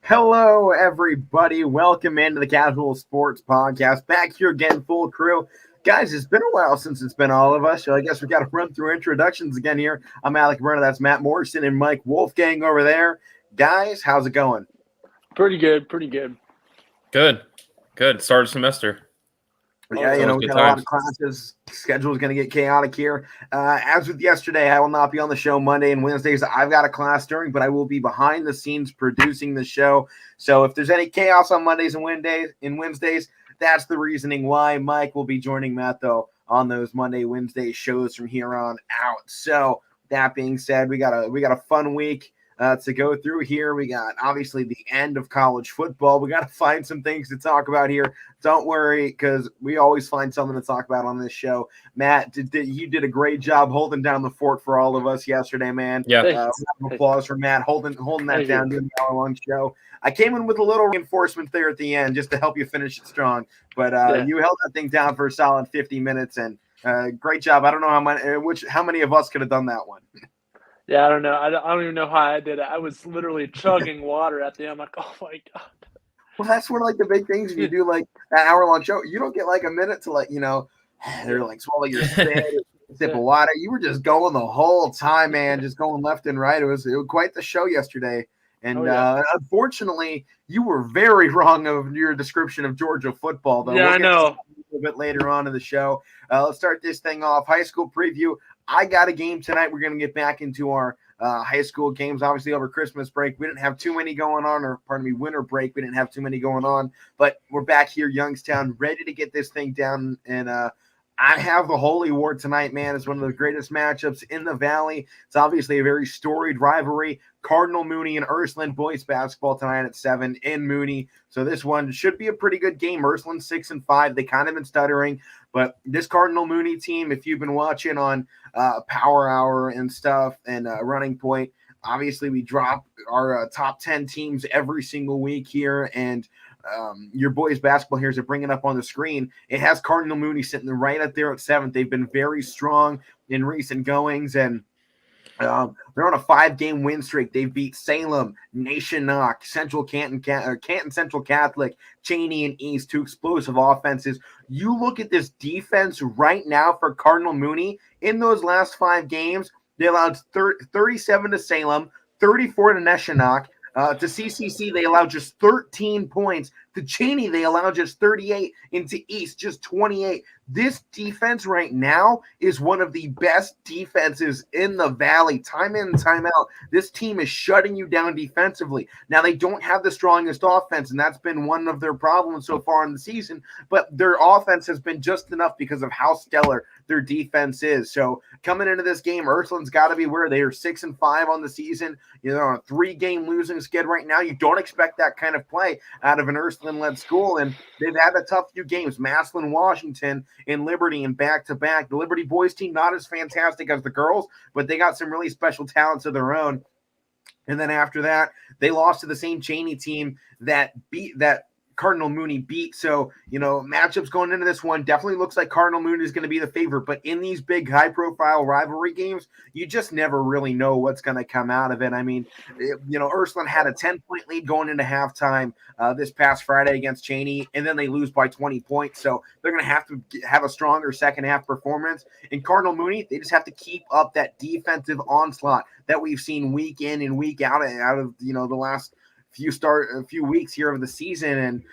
Hello, everybody. Welcome into the Casual Sports Podcast. Back here again, full crew. Guys, it's been a while since it's been all of us, so I guess we got to run through introductions again here. I'm Alek. That's Matt Morrison and Mike Wolfgang over there. Guys, how's it going? Pretty good, pretty good. Good. Start of semester. Yeah, we got a lot of classes. Schedule is going to get chaotic here. As with yesterday, I will not be on the show Monday and Wednesdays. I've got a class during, but I will be behind the scenes producing the show. So if there's any chaos on Mondays and Wednesdays, that's the reasoning why. Mike will be joining Matt, though, on those Monday, Wednesday shows from here on out. So that being said, we got a fun week to go through here. We got obviously the end of college football. We got to find some things to talk about here. Don't worry, because we always find something to talk about on this show. Matt, you did a great job holding down the fort for all of us yesterday, man. Yeah. Applause for Matt holding that down during the hour-long show. I came in with a little reinforcement there at the end just to help you finish it strong. But you held that thing down for a solid 50 minutes, and great job. I don't know how many of us could have done that one. Yeah, I don't know. I don't even know how I did it. I was literally chugging water at the end. I'm like, oh my god. Well, that's one of like the big things if you do like that hour-long show. You don't get like a minute to they're like swallow your spit, sip of water. You were just going the whole time, man, just going left and right. It was quite the show yesterday. And unfortunately, you were very wrong of your description of Georgia football, though. Yeah, I know. A little bit later on in the show. Let's start this thing off. High school preview. I got a game tonight. We're going to get back into our high school games. Obviously, over Christmas break, we didn't have too many going on, or pardon me, winter break. We didn't have too many going on, but we're back here, Youngstown, ready to get this thing down. And I have the Holy War tonight, man. It's one of the greatest matchups in the Valley. It's obviously a very storied rivalry. Cardinal Mooney and Ursuline boys basketball tonight at 7 in Mooney. So this one should be a pretty good game. Ursuline 6-5. They kind of been stuttering, but this Cardinal Mooney team, if you've been watching on Power Hour and stuff and Running Point, obviously we drop our top 10 teams every single week here, and your boys basketball here is bringing up on the screen. It has Cardinal Mooney sitting right up there at 7th. They've been very strong in recent goings, and they're on a 5-game win streak. They've beat Salem, Nation Knock, Central Canton Central Catholic, Cheney, and East, 2 explosive offenses. You look at this defense right now for Cardinal Mooney. In those last 5 games, they allowed 37 to Salem, 34 to Neshonoc. To CCC, they allowed just 13 points. To Cheney, they allowed just 38. And to East, just 28. This defense right now is one of the best defenses in the Valley. Time in and time out, this team is shutting you down defensively. Now, they don't have the strongest offense, and that's been one of their problems so far in the season, but their offense has been just enough because of how stellar their defense is. So coming into this game, Ursuline's got to be where they are 6-5 on the season. They're on a 3-game losing skid right now. You don't expect that kind of play out of an Ursuline-led school, and they've had a tough few games. Massillon, Washington, and Liberty in back-to-back. The Liberty boys team not as fantastic as the girls, but they got some really special talents of their own. And then after that, they lost to the same Cheney team that Cardinal Mooney beat. So, matchups going into this one definitely looks like Cardinal Mooney is going to be the favorite. But in these big high-profile rivalry games, you just never really know what's going to come out of it. I mean, Ursuline had a 10-point lead going into halftime this past Friday against Cheney, and then they lose by 20 points. So they're going to have a stronger second-half performance. And Cardinal Mooney, they just have to keep up that defensive onslaught that we've seen week in and week out of the last few weeks here of the season. And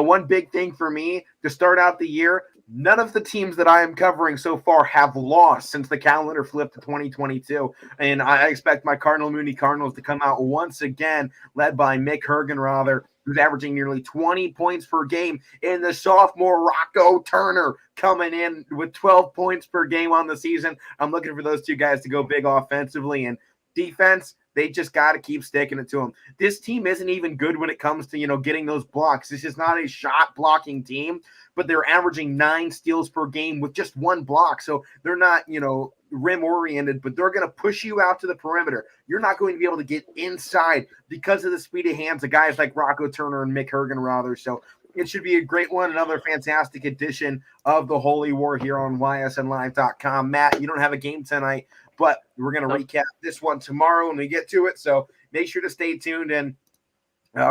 one big thing for me to start out the year, none of the teams that I am covering so far have lost since the calendar flipped to 2022. And I expect my Cardinal Mooney Cardinals to come out once again, led by Mick Hergenrother, who's averaging nearly 20 points per game, and the sophomore Rocco Turner coming in with 12 points per game on the season. I'm looking for those two guys to go big offensively, and defense, they just got to keep sticking it to them. This team isn't even good when it comes to, getting those blocks. This is not a shot blocking team, but they're averaging 9 steals per game with just 1 block. So they're not, rim oriented, but they're going to push you out to the perimeter. You're not going to be able to get inside because of the speed of hands of guys like Rocco Turner and Mick Hergenrother. So it should be a great one. Another fantastic edition of the Holy War here on YSNlive.com. Matt, you don't have a game tonight, but we're going to recap this one tomorrow when we get to it. So make sure to stay tuned. And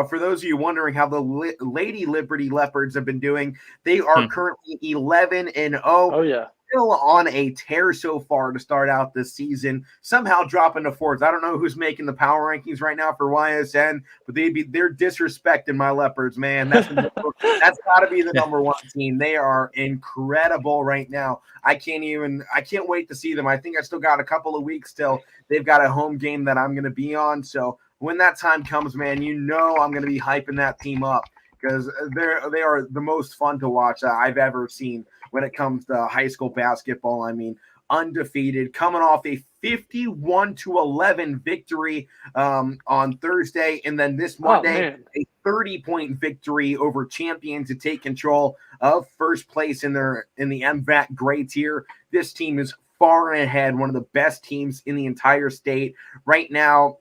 For those of you wondering how the Lady Liberty Leopards have been doing, they are currently 11-0. Oh, yeah. Still on a tear so far to start out this season, somehow dropping to fourth. I don't know who's making the power rankings right now for YSN, but they're disrespecting my Leopards, man. That's got to be the number one team. They are incredible right now. I can't wait to see them. I think I still got a couple of weeks till they've got a home game that I'm going to be on. So when that time comes, man, I'm going to be hyping that team up because they are the most fun to watch I've ever seen when it comes to high school basketball. I mean, undefeated, coming off a 51-11 victory on Thursday, and then this Monday, a 30-point victory over champions to take control of first place in the MVAC gray tier. This team is far ahead, one of the best teams in the entire state right now.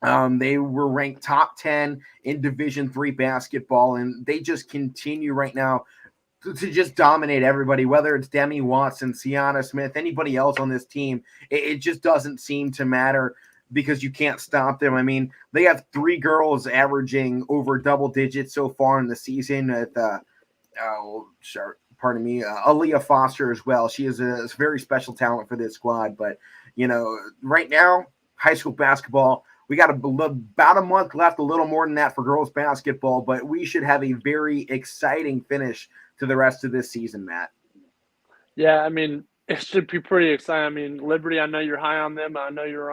They were ranked top 10 in Division III basketball, and they just continue right now to just dominate everybody, whether it's Demi Watson, Sienna Smith, anybody else on this team. It just doesn't seem to matter because you can't stop them. I mean, they have 3 girls averaging over double digits so far in the season at Aaliyah Foster as well. She is a very special talent for this squad. But, right now, high school basketball, we got about a month left, a little more than that for girls basketball, but we should have a very exciting finish to the rest of this season, Matt. Yeah, I mean, it should be pretty exciting. I mean, Liberty, I know you're high on them. I know you're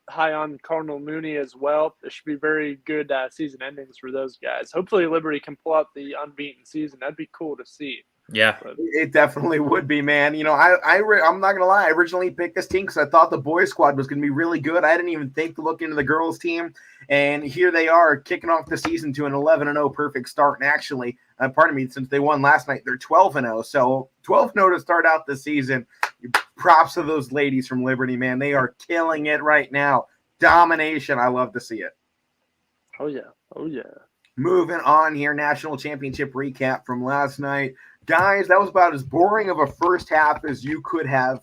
high on Cardinal Mooney as well. It should be very good season endings for those guys. Hopefully Liberty can pull out the unbeaten season. That'd be cool to see. Yeah, it definitely would be, man. I'm not gonna lie. I originally picked this team because I thought the boys squad was gonna be really good. I didn't even think to look into the girls team, and here they are kicking off the season to an 11-0 perfect start. And actually, since they won last night, they're 12-0. So 12-0 to start out the season. Props to those ladies from Liberty, man. They are killing it right now. Domination. I love to see it. Oh yeah. Moving on here, national championship recap from last night. Guys, that was about as boring of a first half as you could have,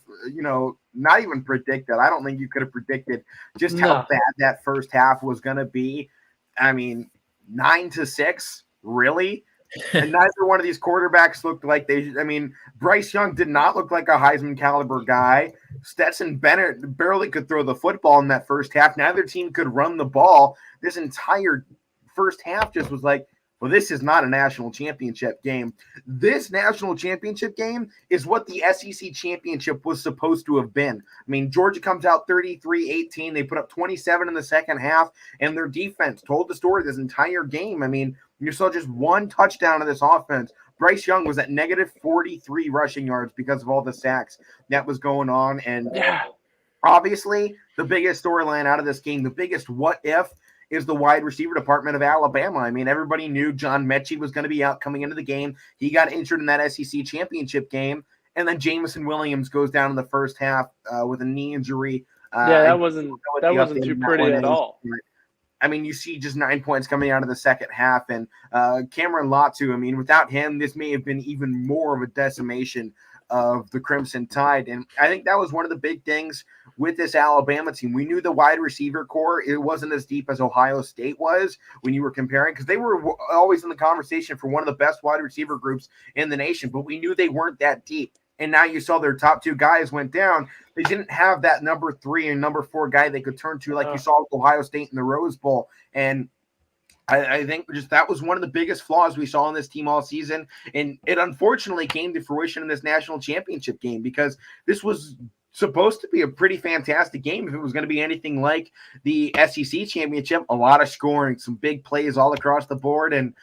not even predicted. I don't think you could have predicted just how bad that first half was going to be. I mean, 9-6, really? And neither one of these quarterbacks looked like Bryce Young did not look like a Heisman caliber guy. Stetson Bennett barely could throw the football in that first half. Neither team could run the ball. This entire first half just was like, well, this is not a national championship game. This national championship game is what the SEC championship was supposed to have been. I mean, Georgia comes out 33-18. They put up 27 in the second half, and their defense told the story this entire game. I mean, you saw just one touchdown of this offense. Bryce Young was at negative 43 rushing yards because of all the sacks that was going on. And obviously, the biggest storyline out of this game, the biggest what if, is the wide receiver department of Alabama. I mean, everybody knew John Mechie was going to be out coming into the game. He got injured in that SEC championship game. And then Jamison Williams goes down in the first half with a knee injury. That wasn't too pretty at all. I mean, you see just 9 points coming out of the second half. And Cameron Latu, I mean, without him, this may have been even more of a decimation of the Crimson Tide. And I think that was one of the big things with this Alabama team. We knew the wide receiver core, it wasn't as deep as Ohio State was when you were comparing, because they were always in the conversation for one of the best wide receiver groups in the nation, but we knew they weren't that deep. And now you saw their top 2 guys went down. They didn't have that number 3 and number 4 guy they could turn to like you saw with Ohio State in the Rose Bowl. And I think just that was one of the biggest flaws we saw in this team all season. And it unfortunately came to fruition in this national championship game, because this was supposed to be a pretty fantastic game if it was going to be anything like the SEC championship. A lot of scoring, some big plays all across the board. And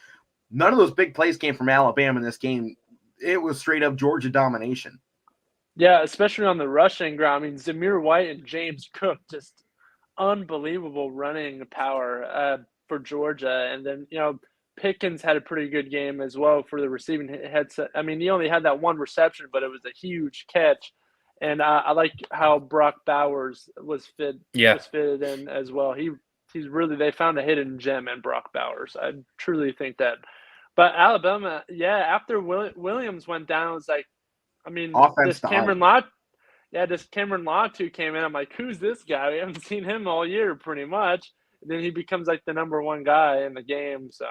none of those big plays came from Alabama in this game. It was straight up Georgia domination. Yeah, especially on the rushing ground. I mean, Zamir White and James Cook, just unbelievable running power for Georgia. And then, Pickens had a pretty good game as well for the receiving headset. I mean, he only had that one reception, but it was a huge catch. And I like how Brock Bowers was fitted in as well. He's really, they found a hidden gem in Brock Bowers. I truly think that. But Alabama, after Williams went down, it was like, I mean, this Cameron Latu came in. I'm like, who's this guy? We haven't seen him all year pretty much. then he becomes like the number one guy in the game. So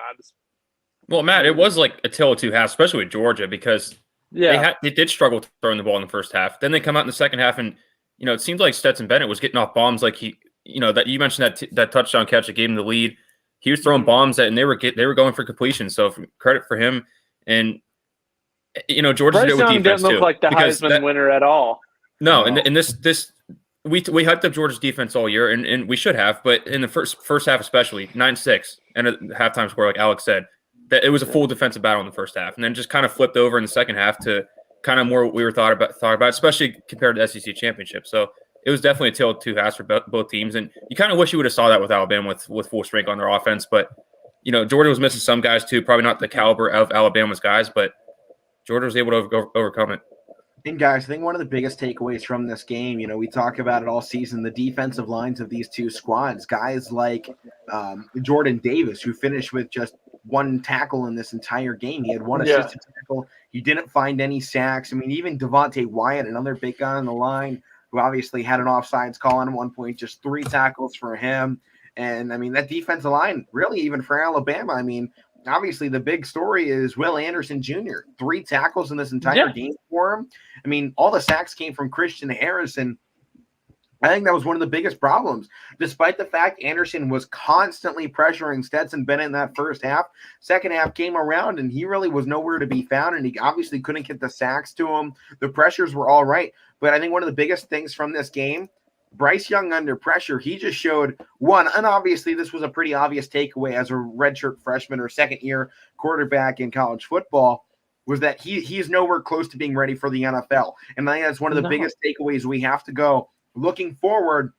Well, Matt, it was like a tale of two halves, especially with Georgia, because they did struggle throwing the ball in the first half. Then they come out in the second half, and it seems like Stetson Bennett was getting off bombs like that you mentioned that touchdown catch that gave him the lead. He was throwing bombs and they were going for completion. So credit for him. And Georgia did it with defense didn't look too, like the Heisman winner at all. No, and this we hyped up Georgia's defense all year, and we should have, but in the first half especially, 9-6, and a halftime score, like Alek said, that it was a full defensive battle in the first half, and then just kind of flipped over in the second half to kind of more what we were thought about, especially compared to the SEC championship. So it was definitely a tale of two halves for both teams, and you kind of wish you would have saw that with Alabama with full strength on their offense. But Georgia was missing some guys too, probably not the caliber of Alabama's guys, but Georgia was able to overcome it. And guys, I think one of the biggest takeaways from this game, we talk about it all season, the defensive lines of these two squads, guys like Jordan Davis, who finished with just one tackle in this entire game. He had one assisted tackle. He didn't find any sacks. I mean, even Devontae Wyatt, another big guy on the line, who obviously had an offsides call on one point, just 3 tackles for him. And, I mean, that defensive line, really, even for Alabama, I mean, obviously the big story is Will Anderson Jr. 3 tackles in this entire game for him. I mean, all the sacks came from Christian Harris, and I think that was one of the biggest problems. Despite the fact Anderson was constantly pressuring Stetson Bennett in that first half, second half came around, and he really was nowhere to be found, and he obviously couldn't get the sacks to him. The pressures were all right, but I think one of the biggest things from this game, Bryce Young under pressure, he just showed one, and obviously this was a pretty obvious takeaway as a redshirt freshman or second-year quarterback in college football, was that he's nowhere close to being ready for the NFL. And I think that's one of the biggest takeaways we have to go looking forward,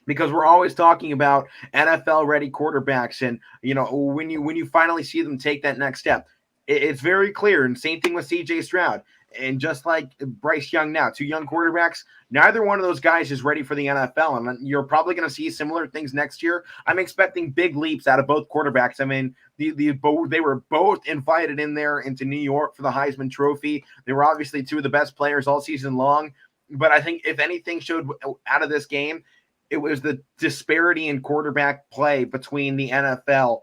because we're always talking about NFL-ready quarterbacks, and when you finally see them take that next step, it's very clear. And same thing with C.J. Stroud. And just like Bryce Young now, 2 young quarterbacks, neither one of those guys is ready for the NFL. And you're probably going to see similar things next year. I'm expecting big leaps out of both quarterbacks. I mean, they were both invited in there into New York for the Heisman Trophy. They were obviously 2 of the best players all season long. But I think if anything showed out of this game, it was the disparity in quarterback play between the NFL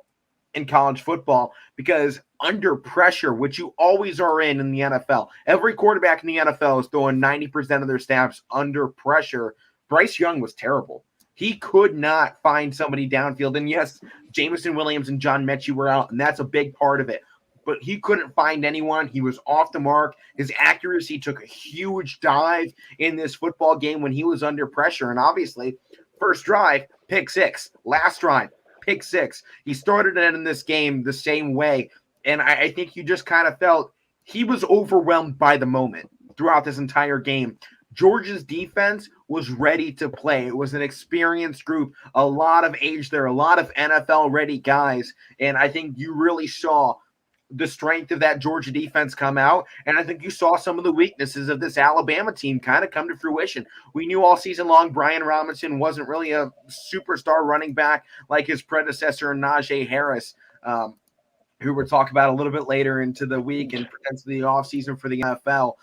and college football, because under pressure, which you always are in the NFL, every quarterback in the NFL is throwing 90% of their snaps under pressure. Bryce Young was terrible. He could not find somebody downfield. And yes, Jameson Williams and John Mechie were out, and that's a big part of it. But he couldn't find anyone. He was off the mark. His accuracy took a huge dive in this football game when he was under pressure. And obviously, first drive, pick 6. Last drive, pick 6. He started it in this game the same way. And I think you just kind of felt he was overwhelmed by the moment throughout this entire game. Georgia's defense was ready to play. It was an experienced group, a lot of age there, a lot of NFL-ready guys. And I think you really saw the strength of that Georgia defense come out. And I think you saw some of the weaknesses of this Alabama team kind of come to fruition. We knew all season long Brian Robinson wasn't really a superstar running back like his predecessor, Najee Harris, who we'll talk about a little bit later into the week and potentially the offseason for the NFL.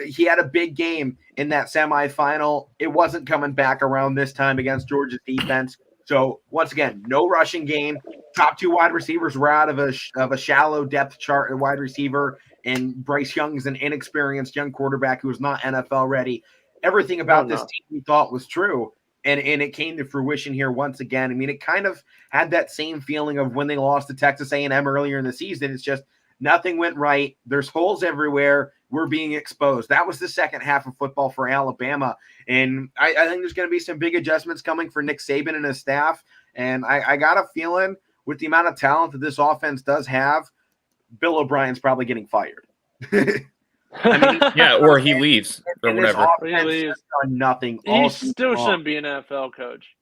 He had a big game in that semifinal. It wasn't coming back around this time against Georgia's defense. So once again, no rushing game. Top 2 wide receivers were out of a shallow depth chart at wide receiver, and Bryce Young is an inexperienced young quarterback who is not NFL ready. Everything about this team we thought was true, and it came to fruition here once again. I mean, it kind of had that same feeling of when they lost to Texas A&M earlier in the season. It's just nothing went right. There's holes everywhere. We're being exposed. That was the second half of football for Alabama. And I think there's going to be some big adjustments coming for Nick Saban and his staff. And I got a feeling with the amount of talent that this offense does have, Bill O'Brien's probably getting fired. Yeah, or he leaves or whatever. He leaves. Done nothing. He still shouldn't be an NFL coach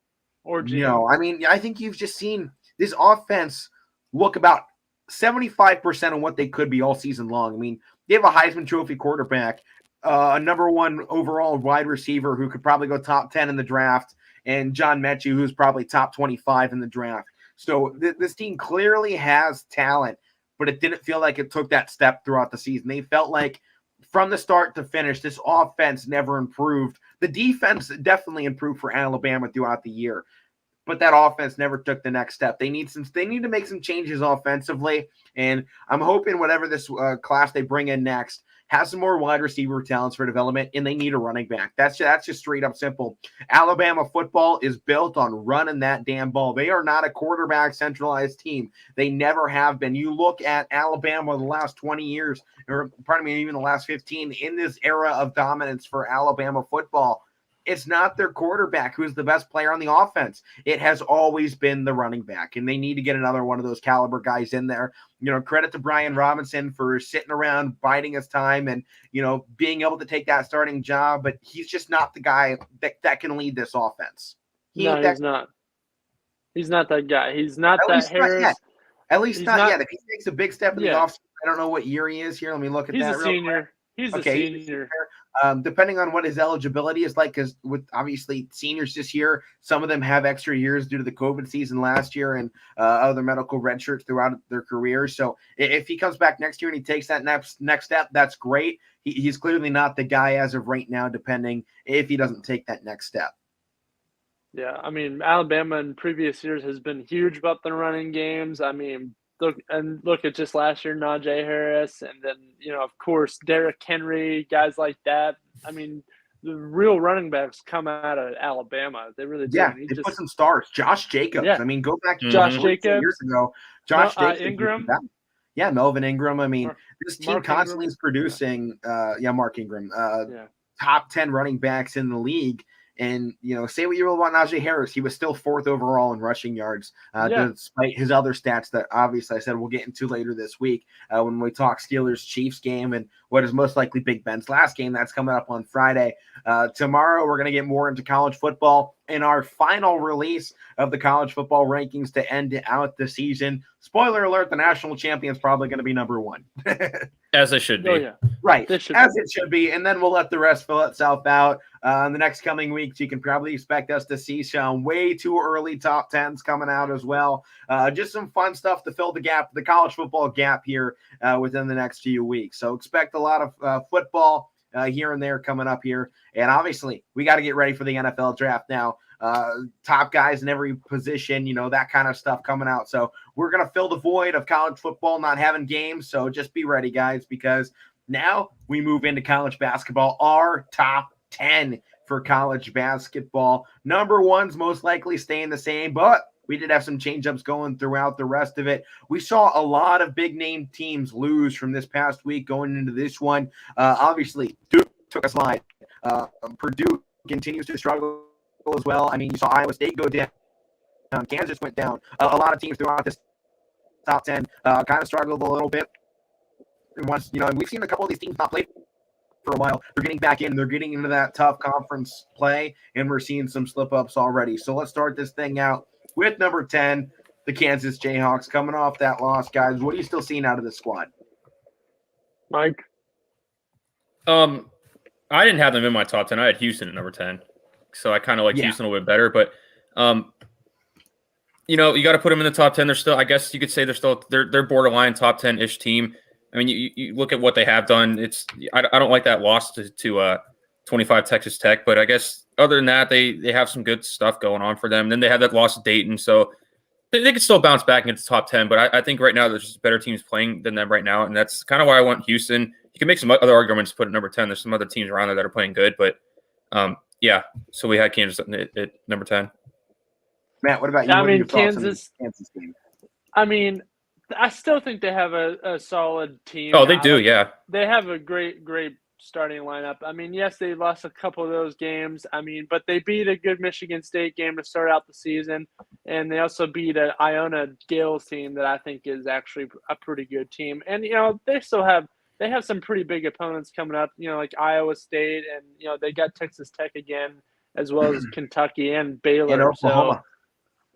or GM. No, I mean, I think you've just seen this offense look about 75% of what they could be all season long. I mean, they have a Heisman Trophy quarterback, a number 1 overall wide receiver who could probably go top 10 in the draft, and John Mechie, who's probably top 25 in the draft. So this team clearly has talent, but it didn't feel like it took that step throughout the season. They felt like from the start to finish, this offense never improved. The defense definitely improved for Alabama throughout the year. but that offense never took the next step. They need to make some changes offensively, and I'm hoping whatever this class they bring in next has some more wide receiver talents for development, and they need a running back. That's just straight up simple. Alabama football is built on running that damn ball. They are not a quarterback centralized team. They never have been. You look at Alabama the last 20 years, or pardon me, even the last 15, in this era of dominance for Alabama football, it's not their quarterback who's the best player on the offense. It has always been the running back, and they need to get another one of those caliber guys in there. Credit to Brian Robinson for sitting around, biding his time, and, being able to take that starting job, but he's just not the guy that can lead this offense. He's not. He's not that guy. He's not that Harris. At least not yet. If he takes a big step in the offseason, I don't know what year he is here. Let me look at that. He's a senior. He's a senior. Depending on what his eligibility is like, because with obviously seniors this year, some of them have extra years due to the COVID season last year and other medical red shirts throughout their careers. So if he comes back next year and he takes that next step, that's great. He's clearly not the guy as of right now, depending if he doesn't take that next step. Yeah, I mean, Alabama in previous years has been huge about the running games. I mean, look at just last year, Najee Harris, and then, of course, Derrick Henry, guys like that. I mean, the real running backs come out of Alabama. They really do. Yeah, they put some stars. Josh Jacobs. Yeah. I mean, go back to Josh Jacobs years ago. Josh Jacobs. Ingram. Yeah, Melvin Ingram. I mean, this team constantly is producing Mark Ingram, top 10 running backs in the league. And, say what you will about Najee Harris, he was still 4th overall in rushing yards, despite his other stats that obviously I said we'll get into later this week when we talk Steelers-Chiefs game and what is most likely Big Ben's last game. That's coming up on Friday. Tomorrow, we're going to get more into college football in our final release of the college football rankings to end out the season. Spoiler alert, the national champion is probably going to be number 1. As it should be. Oh, yeah. Right, as it should be. And then we'll let the rest fill itself out. In the next coming weeks, you can probably expect us to see some way too early top 10s coming out as well. Just some fun stuff to fill the college football gap here within the next few weeks. So expect a lot of football here and there coming up here. And obviously, we got to get ready for the NFL draft now. Top guys in every position, that kind of stuff coming out. So we're going to fill the void of college football not having games. So just be ready, guys, because now we move into college basketball, our top 10 for college basketball. Number 1's most likely staying the same, but we did have some change-ups going throughout the rest of it. We saw a lot of big-name teams lose from this past week going into this one. Obviously, Duke took a slide. Purdue continues to struggle as well. I mean, you saw Iowa State go down. Kansas went down. A lot of teams throughout this top 10 kind of struggled a little bit. And once, and we've seen a couple of these teams not play for a while. They're getting back in. They're getting into that tough conference play, and we're seeing some slip-ups already. So let's start this thing out with number 10, the Kansas Jayhawks, coming off that loss, guys. What are you still seeing out of this squad? Mike? I didn't have them in my top 10. I had Houston at number 10. So I kind of like Houston a little bit better. But, you got to put them in the top 10. They're still, I guess you could say they're borderline top 10-ish team. I mean, you look at what they have done. I don't like that loss to 25 Texas Tech, but I guess other than that, they have some good stuff going on for them. And then they have that loss to Dayton, so they can still bounce back into the top 10. But I think right now there's just better teams playing than them right now, and that's kind of why I want Houston. You can make some other arguments to put at number 10. There's some other teams around there that are playing good, but so we had Kansas at number 10. Matt, what about you? I mean, Kansas game? I mean, I still think they have a solid team. Oh, they do, yeah. They have a great starting lineup. I mean, yes, they lost a couple of those games. I mean, but they beat a good Michigan State game to start out the season, and they also beat an Iona Gales team that I think is actually a pretty good team. And they have some pretty big opponents coming up. Like Iowa State, and they got Texas Tech again, as well as Kentucky and Baylor. And Oklahoma.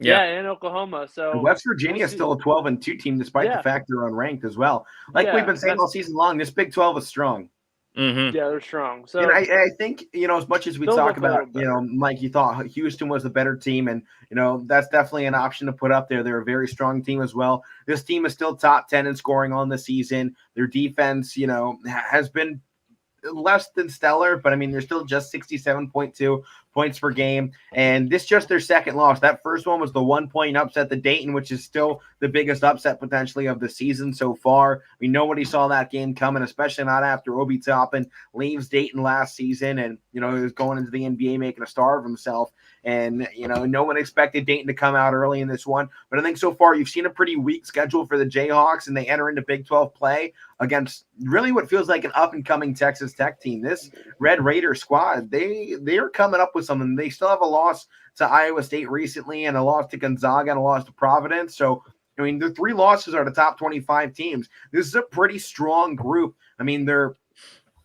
And Oklahoma. So and West Virginia is still a 12-2 team, despite the fact they're unranked as well. Like we've been saying all season long, this Big 12 is strong. Mm-hmm. Yeah, they're strong. So and I think, as much as we talk about, Mike, you thought Houston was the better team, and, that's definitely an option to put up there. They're a very strong team as well. This team is still top 10 in scoring on the season. Their defense, has been less than stellar, but I mean, they're still just 67.2 points per game. And this just their second loss. That first one was the 1-point upset to Dayton, which is still the biggest upset potentially of the season so far. I mean, nobody saw that game coming, especially not after Obi Toppin leaves Dayton last season and, he was going into the NBA making a star of himself. And, no one expected Dayton to come out early in this one. But I think so far you've seen a pretty weak schedule for the Jayhawks, and they enter into Big 12 play against really what feels like an up-and-coming Texas Tech team. This Red Raider squad, they are coming up with something. They still have a loss to Iowa State recently and a loss to Gonzaga and a loss to Providence. So, I mean, the 3 losses are the top 25 teams. This is a pretty strong group. I mean, their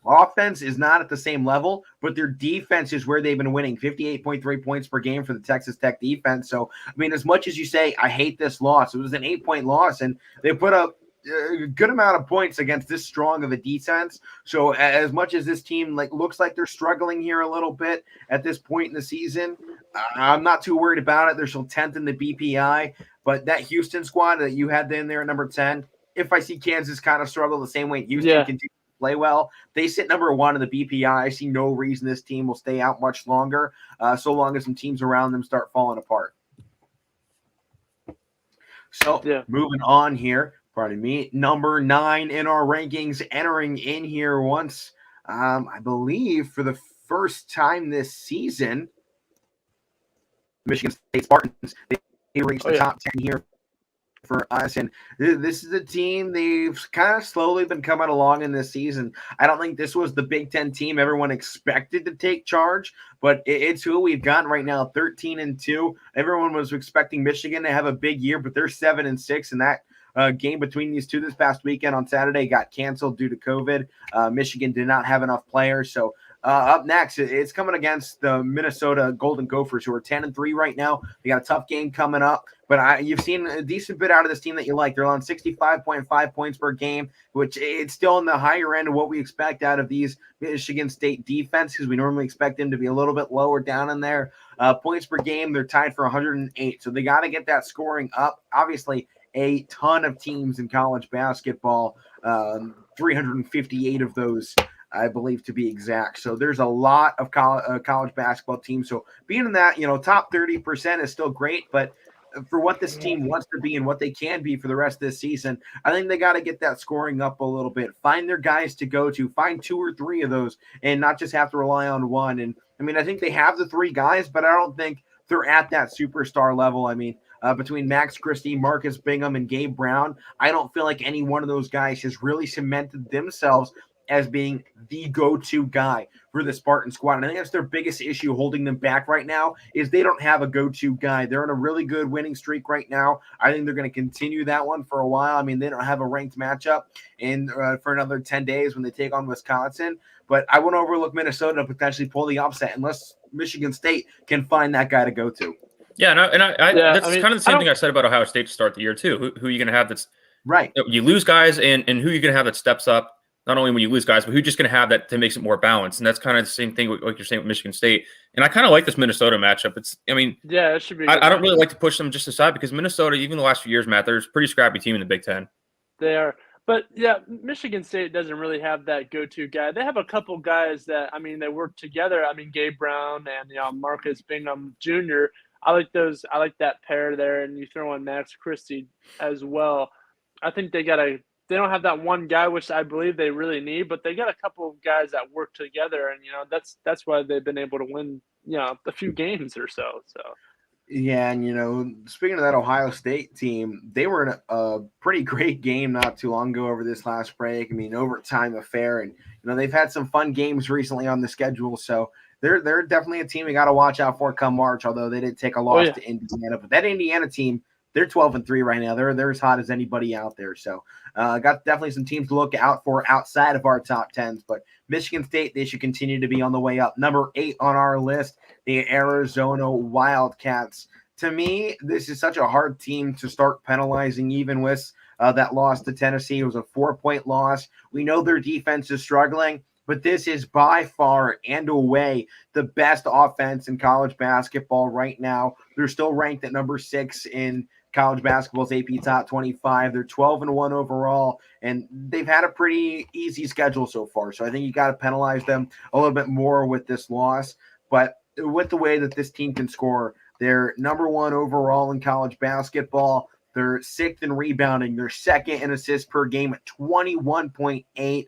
offense is not at the same level, but their defense is where they've been winning, 58.3 points per game for the Texas Tech defense. So, I mean, as much as you say, I hate this loss, it was an 8-point loss, and they put up a good amount of points against this strong of a defense. So as much as this team looks like they're struggling here a little bit at this point in the season, I'm not too worried about it. They're still 10th in the BPI, but that Houston squad that you had in there at number 10, if I see Kansas kind of struggle the same way Houston continues to play well, they sit number 1 in the BPI. I see no reason this team will stay out much longer, so long as some teams around them start falling apart. So moving on here. Pardon me, number 9 in our rankings, entering in here once, I believe for the first time this season, Michigan State Spartans. They reached the top 10 here for us, and this is a team they've kind of slowly been coming along in this season. I don't think this was the Big Ten team everyone expected to take charge, but it's who we've gotten right now, 13-2. Everyone was expecting Michigan to have a big year, but they're 7-6, and that game between these two this past weekend on Saturday got canceled due to COVID. Michigan did not have enough players. So up next, it's coming against the Minnesota Golden Gophers, who are 10-3 right now. They got a tough game coming up, but you've seen a decent bit out of this team that you like. They're on 65.5 points per game, which it's still in the higher end of what we expect out of these Michigan State defense, because we normally expect them to be a little bit lower down in there. Points per game, they're tied for 108. So they got to get that scoring up. Obviously, a ton of teams in college basketball, 358 of those, I believe, to be exact. So there's a lot of college basketball teams. So being in that, top 30% is still great, but for what this team wants to be and what they can be for the rest of this season, I think they got to get that scoring up a little bit. Find their guys to go to. Find 2 or 3 of those and not just have to rely on one. And, I mean, I think they have the 3 guys, but I don't think they're at that superstar level. I mean, between Max Christie, Marcus Bingham, and Gabe Brown, I don't feel like any one of those guys has really cemented themselves as being the go-to guy for the Spartan squad. And I think that's their biggest issue holding them back right now, is they don't have a go-to guy. They're on a really good winning streak right now. I think they're going to continue that one for a while. I mean, they don't have a ranked matchup for another 10 days when they take on Wisconsin. But I wouldn't overlook Minnesota to potentially pull the upset unless Michigan State can find that guy to go to. Yeah, that's kind of the same thing I said about Ohio State to start the year too. Who are you going to have that's right? You lose guys, and who are you going to have that steps up? Not only when you lose guys, but who you're just going to have that makes it more balanced. And that's kind of the same thing like you're saying with Michigan State. And I kind of like this Minnesota matchup. It should be. I don't really like to push them just aside, because Minnesota, even the last few years, Matt, they're a pretty scrappy team in the Big Ten. They are. But, yeah, Michigan State doesn't really have that go-to guy. They have a couple guys that, they work together. Gabe Brown and, Marcus Bingham Jr., I like those. I like that pair there, and you throw in Max Christie as well. I think they don't have that one guy, which I believe they really need, but they got a couple of guys that work together, and that's why they've been able to win a few games or so. So yeah, and speaking of that Ohio State team, they were in a pretty great game not too long ago over this last break. Overtime affair, and they've had some fun games recently on the schedule, so. They're definitely a team we got to watch out for come March, although they did take a loss to Indiana. But that Indiana team, they're 12-3 right now. They're as hot as anybody out there. So got definitely some teams to look out for outside of our top 10s. But Michigan State, they should continue to be on the way up. Number 8 on our list, the Arizona Wildcats. To me, this is such a hard team to start penalizing, even with that loss to Tennessee. It was a 4-point loss. We know their defense is struggling, but this is by far and away the best offense in college basketball right now. They're still ranked at number 6 in college basketball's AP Top 25. They're 12-1 overall, and they've had a pretty easy schedule so far. So I think you got to penalize them a little bit more with this loss. But with the way that this team can score. They're number 1 overall in college basketball. They're 6th in rebounding. They're 2nd in assists per game at 21.8.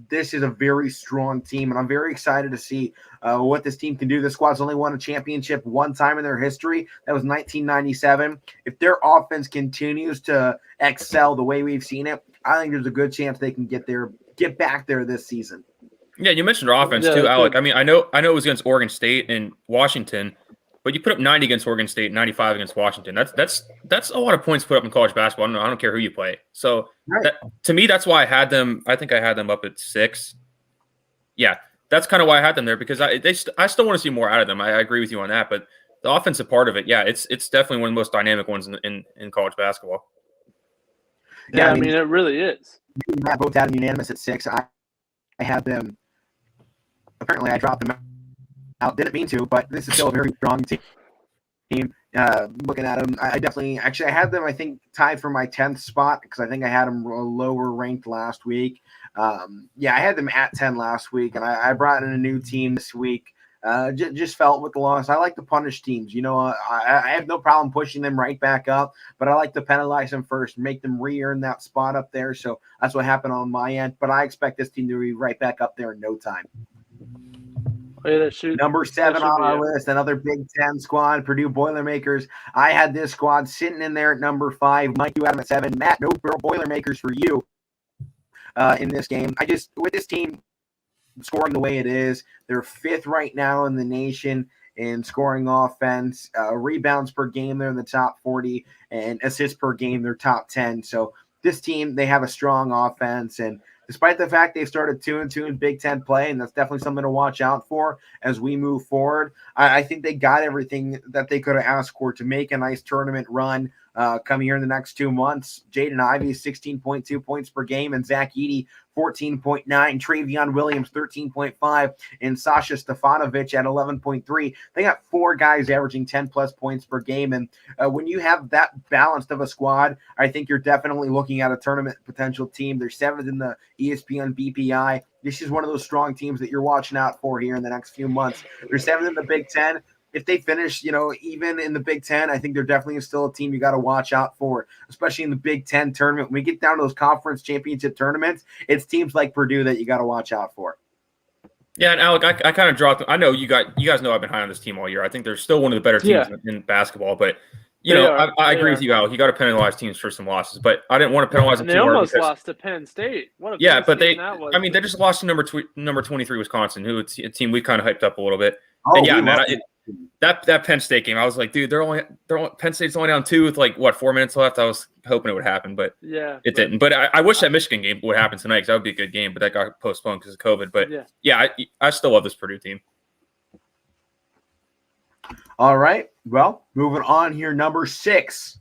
This is a very strong team, and I'm very excited to see what this team can do. This squad's only won a championship one time in their history. That was 1997. If their offense continues to excel the way we've seen it, I think there's a good chance they can get back there this season. Yeah, you mentioned their offense too, Alek. I mean, I know it was against Oregon State and Washington, but you put up 90 against Oregon State, 95 against Washington. That's a lot of points put up in college basketball. I don't care who you play. So right. To me, that's why I had them. I think I had them up at 6. Yeah, that's kind of why I had them there, because I still want to see more out of them. I agree with you on that, but the offensive part of it, yeah, it's definitely one of the most dynamic ones in college basketball. Yeah, I mean it really is. You and Matt both had them unanimous at 6. I had them. Apparently, I dropped them out. Didn't mean to, but this is still a very strong team. Looking at them, I had them, I think, tied for my 10th spot, because I think I had them lower ranked last week. I had them at 10 last week, and I brought in a new team this week. Just felt with the loss. I like to punish teams. I have no problem pushing them right back up, but I like to penalize them first, make them re-earn that spot up there. So that's what happened on my end. But I expect this team to be right back up there in no time. Number 7 on our list, another Big Ten squad, Purdue Boilermakers. I had this squad sitting in there at number 5. Mike, you had them at 7. Matt, no Boilermakers for you in this game. With this team scoring the way it is, they're 5th right now in the nation in scoring offense. Rebounds per game, they're in the top 40, and assists per game, they're top 10. So this team, they have a strong offense, and despite the fact they've started 2-2 in Big Ten play, and that's definitely something to watch out for as we move forward, I think they got everything that they could have asked for to make a nice tournament run coming here in the next 2 months. Jaden Ivey, 16.2 points per game, and Zach Edey, 14.9. Travion Williams, 13.5, and Sasha Stefanovic at 11.3. They got 4 guys averaging 10-plus points per game, and when you have that balanced of a squad, I think you're definitely looking at a tournament potential team. They're 7th in the ESPN BPI. This is one of those strong teams that you're watching out for here in the next few months. They're 7th in the Big Ten. If they finish, even in the Big Ten, I think they're definitely still a team you got to watch out for, especially in the Big Ten tournament. When we get down to those conference championship tournaments, it's teams like Purdue that you got to watch out for. Yeah, and Alek, I kind of dropped. I know you guys know I've been high on this team all year. I think they're still one of the better teams in basketball, but I agree with you, Alek. You got to penalize teams for some losses, but I didn't want to penalize them too hard. They almost lost to Penn State. But they just lost to number 23 Wisconsin, who it's a team we kind of hyped up a little bit. Oh, and yeah, man, that Penn State game, I was like, dude, Penn State's only down 2 with 4 minutes left. I was hoping it would happen, but it didn't. But I wish that Michigan game would happen tonight, because that would be a good game. But that got postponed because of COVID. But I still love this Purdue team. All right. Well, moving on here, number 6.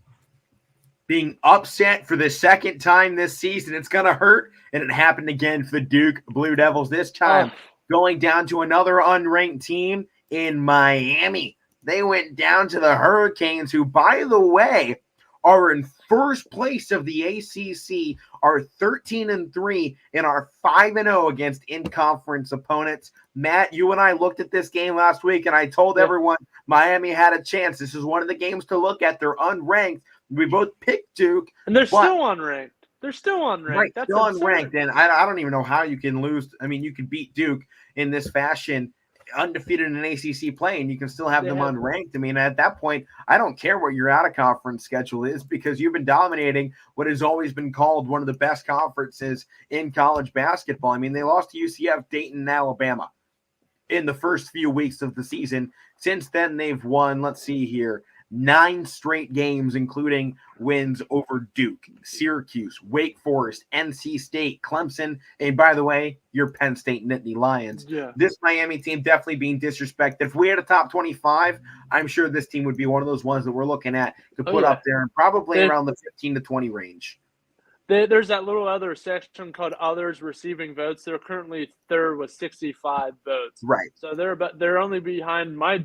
Being upset for the second time this season. It's going to hurt, and it happened again for the Duke Blue Devils. This time going down to another unranked team in Miami. They went down to the Hurricanes, who, by the way, are in first place of the ACC, are 13-3, and are 5-0 against in-conference opponents. Matt, you and I looked at this game last week, and I told everyone Miami had a chance. This is one of the games to look at. They're unranked. We both picked Duke. And they're still unranked. Right, that's still unranked, and I don't even know how you can lose. I mean, you can beat Duke in this fashion, undefeated in an ACC play, and you can still have them unranked. I mean, at that point, I don't care what your out-of-conference schedule is, because you've been dominating what has always been called one of the best conferences in college basketball. I mean, they lost to UCF, Dayton, and Alabama in the first few weeks of the season. Since then, they've won, let's see here, 9 straight games, including wins over Duke, Syracuse, Wake Forest, NC State, Clemson, and by the way, your Penn State Nittany Lions. Yeah. This Miami team definitely being disrespected. If we had a top 25, I'm sure this team would be one of those ones that we're looking at to put up there, and probably around the 15 to 20 range. There's that little other section called others receiving votes. They're currently 3rd with 65 votes. Right. So they're only behind my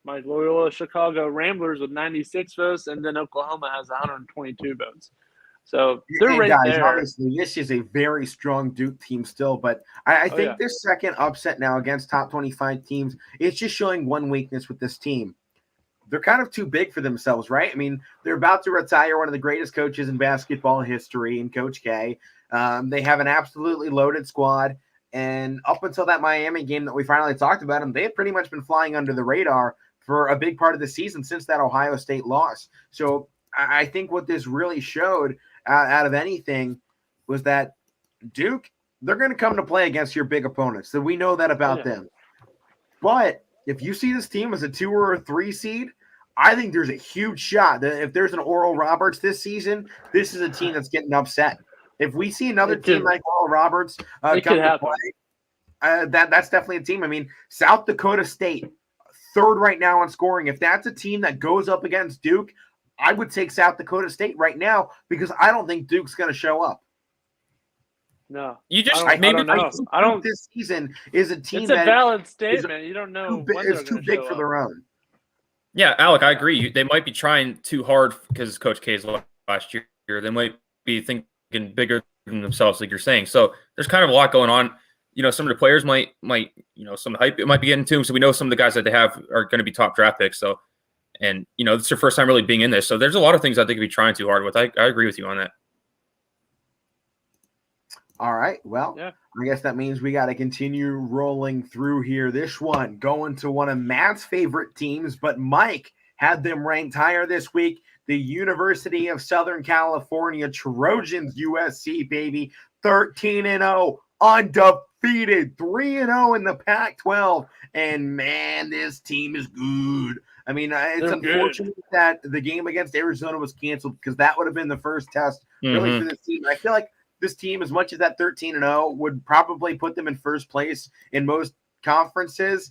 Loyola Chicago Ramblers with 96 votes, and then Oklahoma has 122 votes. So they're And right guys, there. obviously, this is a very strong Duke team still, but I think this second upset now against top 25 teams, it's just showing one weakness with this team. They're kind of too big for themselves, right? I mean, they're about to retire one of the greatest coaches in basketball history in Coach K. They have an absolutely loaded squad. And up until that Miami game that we finally talked about them, they had pretty much been flying under the radar for a big part of the season since that Ohio State loss. So I think what this really showed out of anything was that Duke, they're going to come to play against your big opponents. So we know that about them. But if you see this team as a 2 or a 3 seed, I think there's a huge shot that if there's an Oral Roberts this season, this is a team that's getting upset. If we see another team like Oral Roberts come to play, that's definitely a team. I mean, South Dakota State, 3rd right now on scoring. If that's a team that goes up against Duke, I would take South Dakota State right now because I don't think Duke's going to show up. No, you just I don't know. I don't. This season is a team. It's a valid statement. You don't know when it's too big for their own. Yeah, Alek, I agree. They might be trying too hard because Coach K's last year. They might be thinking bigger than themselves, like you're saying. So there's kind of a lot going on. Some of the players might some of the hype it might be getting to them. So we know some of the guys that they have are going to be top draft picks. So, and it's their first time really being in this. So there's a lot of things I think could be trying too hard with. I agree with you on that. All right. Well, I guess that means we got to continue rolling through here. This one going to one of Matt's favorite teams, but Mike had them ranked higher this week. The University of Southern California Trojans, USC, baby, 13-0, undefeated, 3-0 in the Pac-12. And man, this team is good. I mean, it's unfortunate that the game against Arizona was canceled because that would have been the first test really for this team. I feel like this team, as much as that 13-0 would probably put them in first place in most conferences,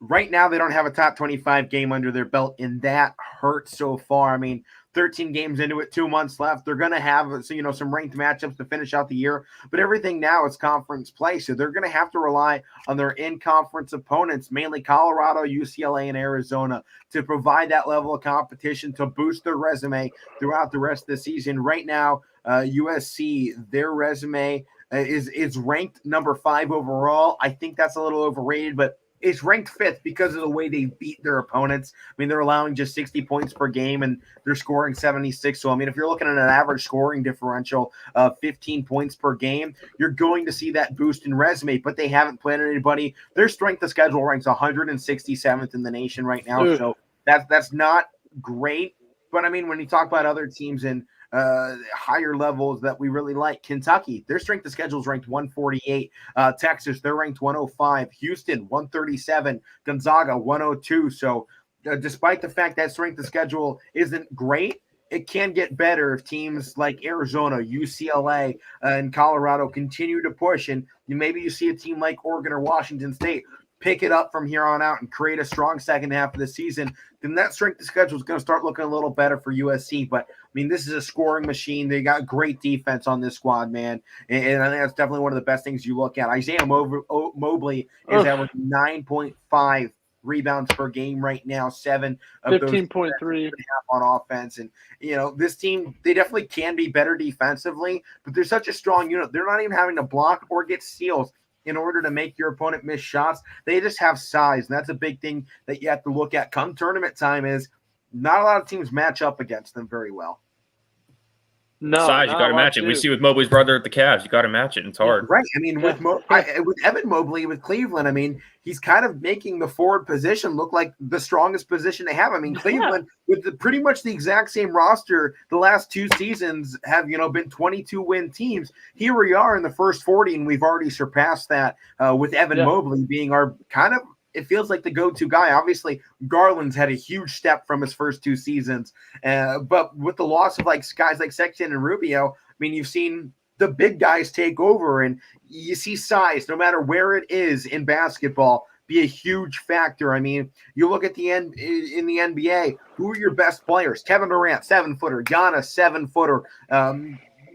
right now they don't have a top 25 game under their belt, and that hurts so far. I mean, 13 games into it, 2 months left. They're going to have some ranked matchups to finish out the year, but everything now is conference play, so they're going to have to rely on their in-conference opponents, mainly Colorado, UCLA, and Arizona, to provide that level of competition to boost their resume throughout the rest of the season. Right now, USC, their resume is ranked number 5 overall. I think that's a little overrated, but it's ranked 5th because of the way they beat their opponents. I mean, they're allowing just 60 points per game, and they're scoring 76. So, I mean, if you're looking at an average scoring differential of 15 points per game, you're going to see that boost in resume, but they haven't played anybody. Their strength of schedule ranks 167th in the nation right now, so that's not great. But, I mean, when you talk about other teams in higher levels that we really like, Kentucky, their strength of schedule is ranked 148. Texas, they're ranked 105. Houston, 137. Gonzaga, 102. So despite the fact that strength of schedule isn't great, it can get better if teams like Arizona, UCLA, and Colorado continue to push. And maybe you see a team like Oregon or Washington State pick it up from here on out and create a strong second half of the season, then that strength of schedule is going to start looking a little better for USC. But, I mean, this is a scoring machine. They got great defense on this squad, man. And I think that's definitely one of the best things you look at. Isaiah Mobley is averaging 9.5 rebounds per game right now, 7 of 15.3 on offense. And, this team, they definitely can be better defensively, but they're such a strong unit. They're not even having to block or get steals in order to make your opponent miss shots. They just have size, and that's a big thing that you have to look at come tournament time is not a lot of teams match up against them very well. No, size, you got to match it. We see with Mobley's brother at the Cavs, you got to match it. It's hard. Right. I mean, with Evan Mobley with Cleveland, I mean, he's kind of making the forward position look like the strongest position they have. I mean, Cleveland with pretty much the exact same roster the last 2 seasons have, been 22-win teams. Here we are in the first 40, and we've already surpassed that with Evan Mobley being our kind of, it feels like the go-to guy. Obviously, Garland's had a huge step from his first 2 seasons. But with the loss of guys like Sexton and Rubio, I mean, you've seen the big guys take over, and you see size, no matter where it is in basketball, be a huge factor. I mean, you look at the end in the NBA, who are your best players? Kevin Durant, 7-footer. Giannis, 7-footer.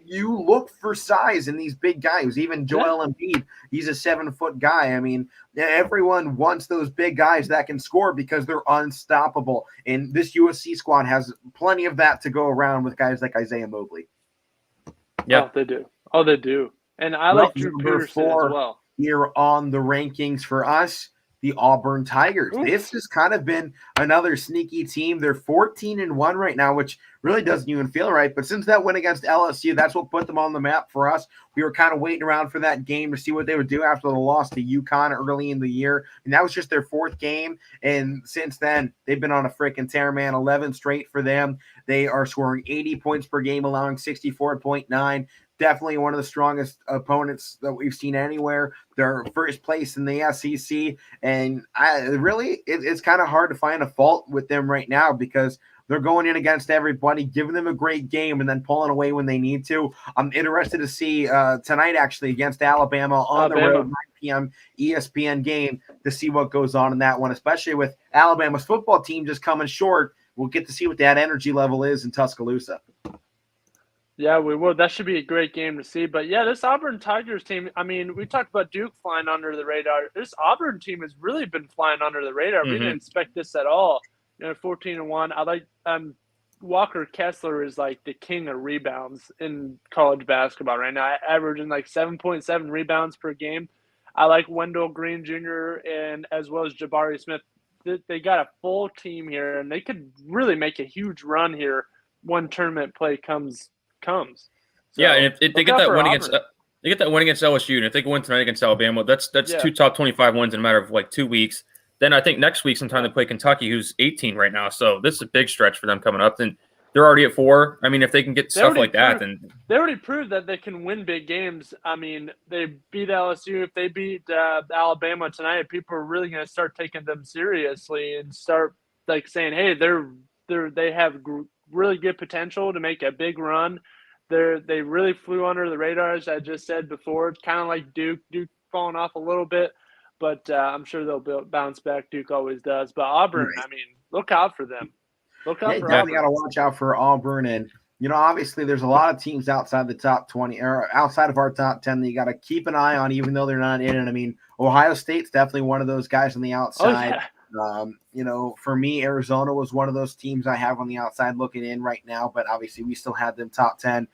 You look for size in these big guys. Even Joel Embiid, he's a 7-foot guy. I mean, everyone wants those big guys that can score because they're unstoppable. And this USC squad has plenty of that to go around with guys like Isaiah Mobley. Yeah. Oh, they do. Oh, they do. And I Well, like Drew number Peterson as 4 well. here on the rankings for us, the Auburn Tigers. Oof. This has kind of been another sneaky team. They're 14-1 right now, which really doesn't even feel right. But since that win against LSU, that's what put them on the map for us. We were kind of waiting around for that game to see what they would do after the loss to UConn early in the year. And that was just their 4th game. And since then, they've been on a freaking tear, man. 11 straight for them. They are scoring 80 points per game, allowing 64.9. Definitely one of the strongest opponents that we've seen anywhere. They're first place in the SEC, and it's kind of hard to find a fault with them right now because they're going in against everybody, giving them a great game, and then pulling away when they need to. I'm interested to see tonight, actually, against Alabama on the road, 9 p.m. ESPN game, to see what goes on in that one, especially with Alabama's football team just coming short. We'll get to see what that energy level is in Tuscaloosa. Yeah, we will. That should be a great game to see. But, yeah, this Auburn Tigers team, I mean, we talked about Duke flying under the radar. This Auburn team has really been flying under the radar. We didn't expect this at all. 14-1. I like Walker Kessler is like the king of rebounds in college basketball right now, averaging like 7.7 rebounds per game. I like Wendell Green Jr. and as well as Jabari Smith. They got a full team here, and they could really make a huge run here when tournament play comes. So, yeah, and if they get that win against LSU, and if they can win tonight against Alabama, that's 2 top 25 wins in a matter of like 2 weeks. Then I think next week sometime they play Kentucky, who's 18 right now. So this is a big stretch for them coming up. Then they're already at 4. I mean, if they can get stuff like that, then they already proved that they can win big games. I mean, they beat LSU. If they beat Alabama tonight, people are really going to start taking them seriously and start like saying, "Hey, they have really good potential to make a big run." They really flew under the radar, as I just said before. It's kind of like Duke falling off a little bit, but I'm sure they'll bounce back. Duke always does. But Auburn, I mean, look out for them. Look out for Auburn. You got to watch out for Auburn. And, obviously there's a lot of teams outside the top 20 or outside of our top 10 that you got to keep an eye on, even though they're not in it. I mean, Ohio State's definitely one of those guys on the outside. Oh, yeah. For me, Arizona was one of those teams I have on the outside looking in right now, but obviously we still had them top 10.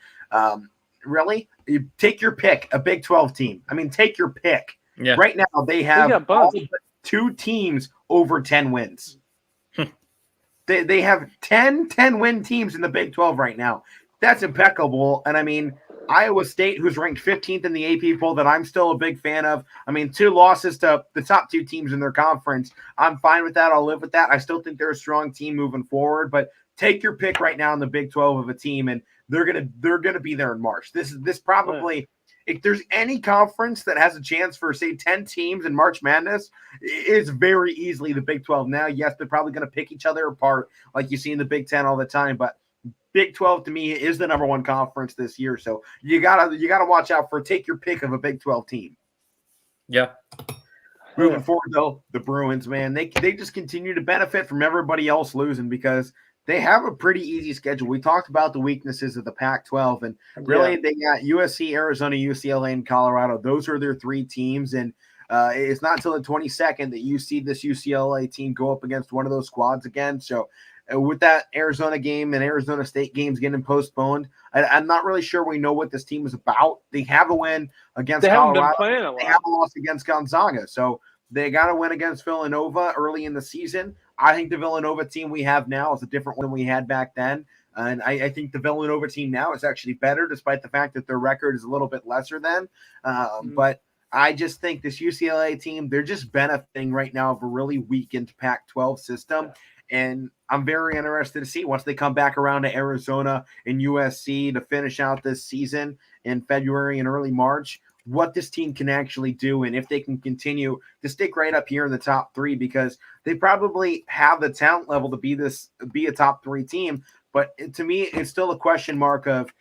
Really, you take your pick, a Big 12 team. I mean, take your pick. Yeah. Right now they have all but 2 teams over 10 wins. They have 10 win teams in the Big 12 right now. That's impeccable. And I mean, Iowa State, who's ranked 15th in the AP poll, that I'm still a big fan of. I mean, 2 losses to the top 2 teams in their conference. I'm fine with that. I'll live with that. I still think they're a strong team moving forward, but take your pick right now in the Big 12 of a team, and they're gonna be there in March. This probably, if there's any conference that has a chance for, say, 10 teams in March Madness, it's very easily the Big 12. Now, yes, they're probably going to pick each other apart like you see in the Big 10 all the time, but Big 12 to me is the number 1 conference this year. So you gotta watch out for, take your pick of a Big 12 team. Yeah. Moving forward, though, the Bruins, man, they just continue to benefit from everybody else losing because they have a pretty easy schedule. We talked about the weaknesses of the Pac-12, and really they got USC, Arizona, UCLA, and Colorado. Those are their 3 teams, and it's not until the 22nd that you see this UCLA team go up against one of those squads again. So with that Arizona game and Arizona State games getting postponed, I'm not really sure we know what this team is about. They have a win against Colorado. They have a loss against Gonzaga. So they got to win against Villanova early in the season. I think the Villanova team we have now is a different one we had back then. And I think the Villanova team now is actually better, despite the fact that their record is a little bit lesser than. But I just think this UCLA team, they're just benefiting right now of a really weakened Pac-12 system. And I'm very interested to see once they come back around to Arizona and USC to finish out this season in February and early March, what this team can actually do and if they can continue to stick right up here in the top 3, because they probably have the talent level to be a top 3 team. But to me, it's still a question mark of,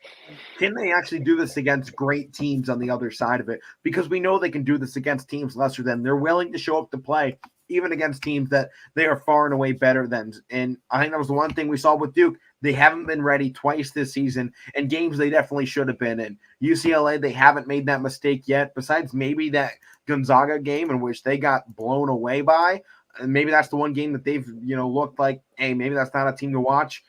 can they actually do this against great teams on the other side of it? Because we know they can do this against teams lesser than. They're willing to show up to play, even against teams that they are far and away better than. And I think that was the one thing we saw with Duke. They haven't been ready twice this season, and games they definitely should have been in. UCLA, they haven't made that mistake yet, besides maybe that Gonzaga game in which they got blown away by. And maybe that's the one game that they've, looked like, hey, maybe that's not a team to watch.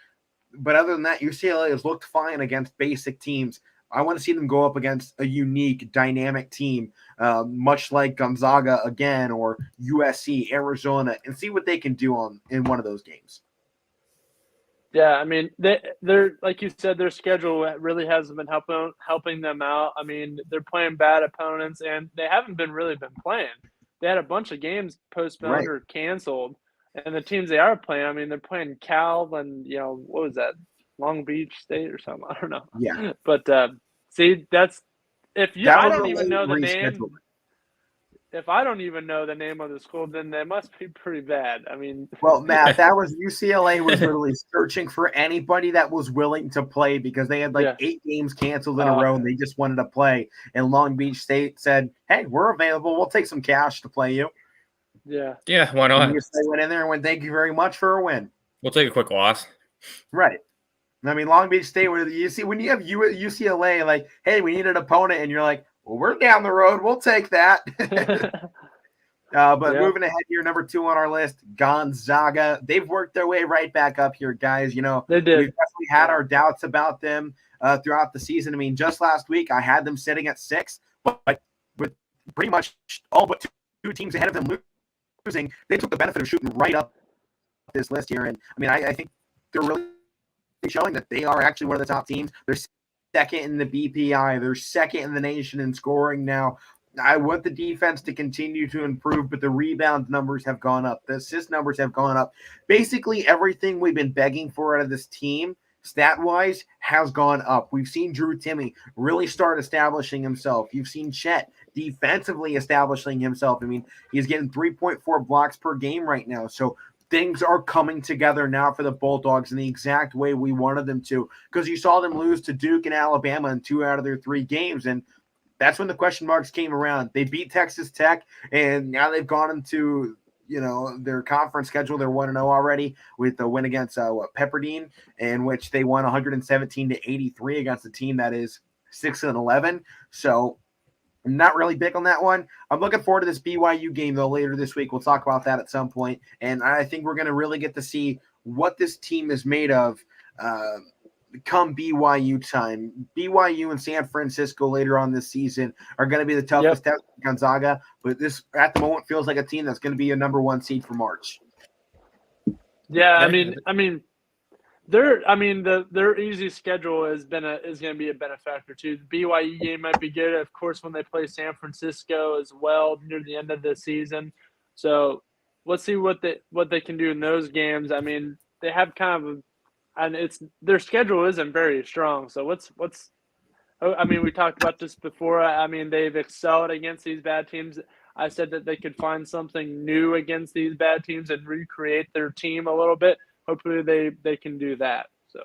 But other than that, UCLA has looked fine against basic teams I want to see them go up against a unique, dynamic team, much like Gonzaga again, or USC, Arizona, and see what they can do in one of those games. Yeah, I mean, they're like you said, their schedule really hasn't been helping them out. I mean, they're playing bad opponents, and they haven't really been playing. They had a bunch of games postponed or canceled, and the teams they are playing, I mean, they're playing Cal and what was that, Long Beach State or something? I don't know. Yeah, but see, that's I don't even know the name. If I don't even know the name of the school, then they must be pretty bad. I mean, well, Matt, that was UCLA was literally searching for anybody that was willing to play because they had 8 games canceled in a row and they just wanted to play. And Long Beach State said, "Hey, we're available. We'll take some cash to play you." Yeah, why not? And they went in there and went, "Thank you very much for a win." We'll take a quick loss. Right. I mean, Long Beach State, when you have UCLA, like, hey, we need an opponent, and you're like, well, we're down the road. We'll take that. But moving ahead here, number 2 on our list, Gonzaga. They've worked their way right back up here, guys. They did. We've definitely had our doubts about them throughout the season. I mean, just last week, I had them sitting at 6, but with pretty much all but 2 teams ahead of them losing, they took the benefit of shooting right up this list here. And, I mean, I think they're really showing that they are actually one of the top teams. They're second in the BPI. They're second in the nation in scoring now. I want the defense to continue to improve, but the rebound numbers have gone up. The assist numbers have gone up. Basically, everything we've been begging for out of this team, stat-wise, has gone up. We've seen Drew Timme really start establishing himself. You've seen Chet defensively establishing himself. I mean, he's getting 3.4 blocks per game right now. So things are coming together now for the Bulldogs in the exact way we wanted them to, because you saw them lose to Duke and Alabama in 2 out of their 3 games, and that's when the question marks came around. They beat Texas Tech, and now they've gone into their conference schedule. They're 1-0 already with the win against Pepperdine, in which they won 117-83 against a team that is 6-11. So I'm not really big on that one. I'm looking forward to this BYU game, though, later this week. We'll talk about that at some point. And I think we're going to really get to see what this team is made of come BYU time. BYU and San Francisco later on this season are going to be the toughest test for Gonzaga. But this, at the moment, feels like a team that's going to be a number 1 seed for March. Yeah, I mean, their easy schedule is going to be a benefactor too. The BYU game might be good, of course, when they play San Francisco as well near the end of the season. So let's see what they can do in those games. I mean, they have their schedule isn't very strong. So we talked about this before. I mean, they've excelled against these bad teams. I said that they could find something new against these bad teams and recreate their team a little bit. Hopefully they can do that. So,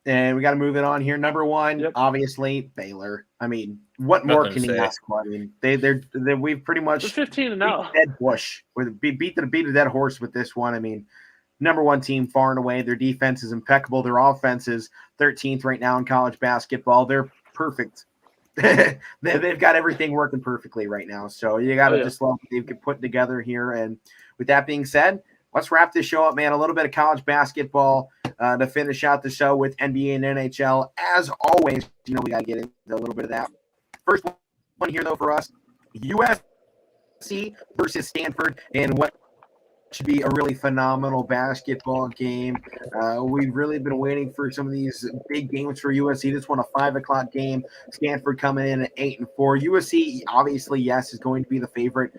and we got to move it on here. Number 1, obviously Baylor. I mean, what more can you ask for? I mean, we've pretty much 15-0 dead bush with beat a dead horse with this one. I mean, number 1 team far and away. Their defense is impeccable. Their offense is 13th right now in college basketball. They're perfect. They've got everything working perfectly right now. So you got to just love what they've put together here. And with that being said, let's wrap this show up, man. A little bit of college basketball to finish out the show with NBA and NHL. As always, we got to get into a little bit of that. First one here, though, for us, USC versus Stanford, and what should be a really phenomenal basketball game. We've really been waiting for some of these big games for USC. This one, a 5:00 game. Stanford coming in at 8-4. USC, obviously, yes, is going to be the favorite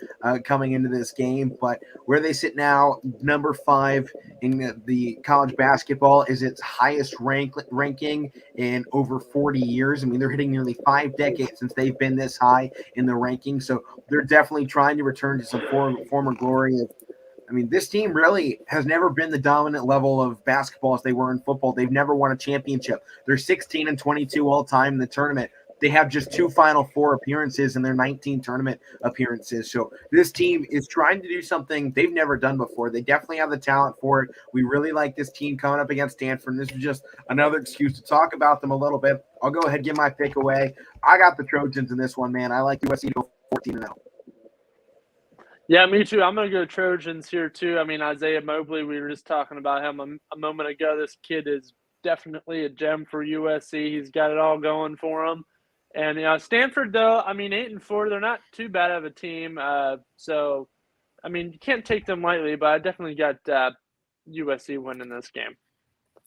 coming into this game. But where they sit now, number 5 in the college basketball, is its highest ranking in over 40 years. I mean, they're hitting nearly 5 decades since they've been this high in the ranking. So they're definitely trying to return to some former glory of. I mean, this team really has never been the dominant level of basketball as they were in football. They've never won a championship. They're 16-22 all time in the tournament. They have just 2 Final Four appearances in their 19 tournament appearances. So this team is trying to do something they've never done before. They definitely have the talent for it. We really like this team coming up against Stanford. This is just another excuse to talk about them a little bit. I'll go ahead and give my pick away. I got the Trojans in this one, man. I like USC to go 14-0. Yeah, me too. I'm going to go Trojans here, too. I mean, Isaiah Mobley, we were just talking about him a moment ago. This kid is definitely a gem for USC. He's got it all going for him. And Stanford, though, I mean, 8-4, they're not too bad of a team. So, I mean, you can't take them lightly, but I definitely got USC winning this game.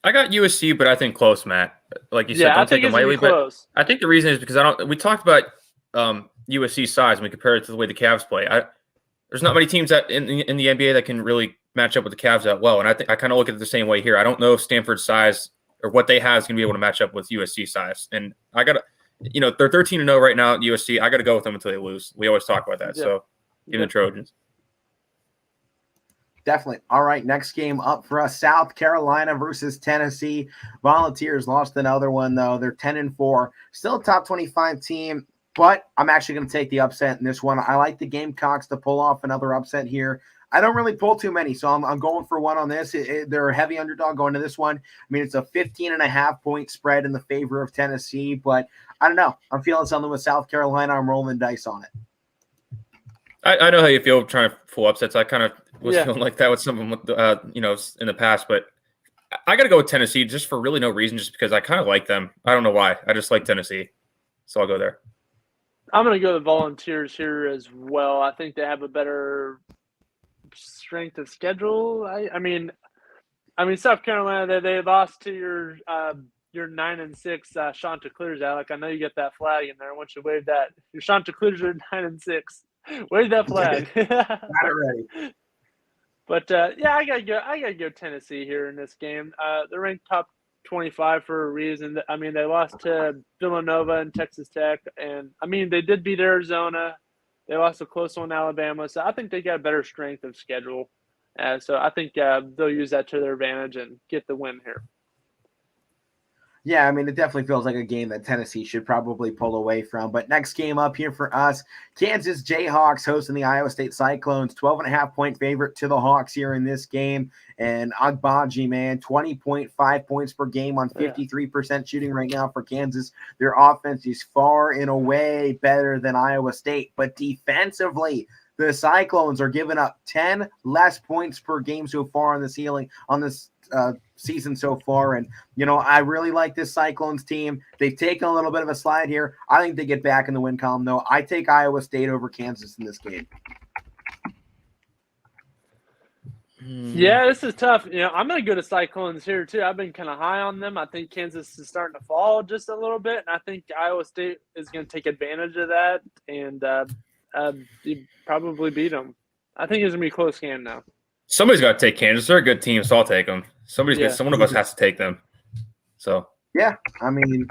I got USC, but I think close, Matt. Like you said, don't take them lightly. But I think the reason is because we talked about USC size and we compare it to the way the Cavs play. There's not many teams that in the NBA that can really match up with the Cavs that well. And I think I kind of look at it the same way here. I don't know if Stanford's size or what they have is going to be able to match up with USC size. And I got to, they're 13-0 right now at USC. I got to go with them until they lose. We always talk about that. Yeah. So give the Trojans. Definitely. All right, next game up for us, South Carolina versus Tennessee. Volunteers lost another one, though. They're 10-4. Still a top 25 team, but I'm actually going to take the upset in this one. I like the Gamecocks to pull off another upset here. I don't really pull too many, so I'm going for one on this. They're a heavy underdog going to this one. I mean, it's a 15.5-point spread in the favor of Tennessee, but I don't know. I'm feeling something with South Carolina. I'm rolling dice on it. I know how you feel trying to pull upsets. I kind of was feeling like that with some of them, in the past. But I got to go with Tennessee just for really no reason, just because I kind of like them. I don't know why. I just like Tennessee. So I'll go there. I'm going to go the Volunteers here as well. I think they have a better strength of schedule. I mean, South Carolina, they lost to your 9-6 Chanticleers, Alek. I know you get that flag in there. I want you to wave that. Your Chanticleers are 9-6. Wave that flag. Got it ready. But I gotta go Tennessee here in this game. They're ranked top 25 for a reason. I mean, they lost to Villanova and Texas Tech, and I mean they did beat Arizona. They lost a close one, Alabama. So I think they got a better strength of schedule. So I think they'll use that to their advantage and get the win here. Yeah, I mean, it definitely feels like a game that Tennessee should probably pull away from. But next game up here for us, Kansas Jayhawks hosting the Iowa State Cyclones, 12.5-point favorite to the Hawks here in this game. And Agbaji, man, 20.5 points per game on 53% shooting right now for Kansas. Their offense is far and away better than Iowa State. But defensively, the Cyclones are giving up 10 less points per game so far on this season so far. And, I really like this Cyclones team. They've taken a little bit of a slide here. I think they get back in the win column, though. I take Iowa State over Kansas in this game. Yeah, this is tough. I'm going to go to Cyclones here, too. I've been kind of high on them. I think Kansas is starting to fall just a little bit, and I think Iowa State is going to take advantage of that and probably beat them. I think it's going to be a close game now. Somebody's got to take Kansas. They're a good team, so I'll take them. Someone of us has to take them. So yeah, I mean,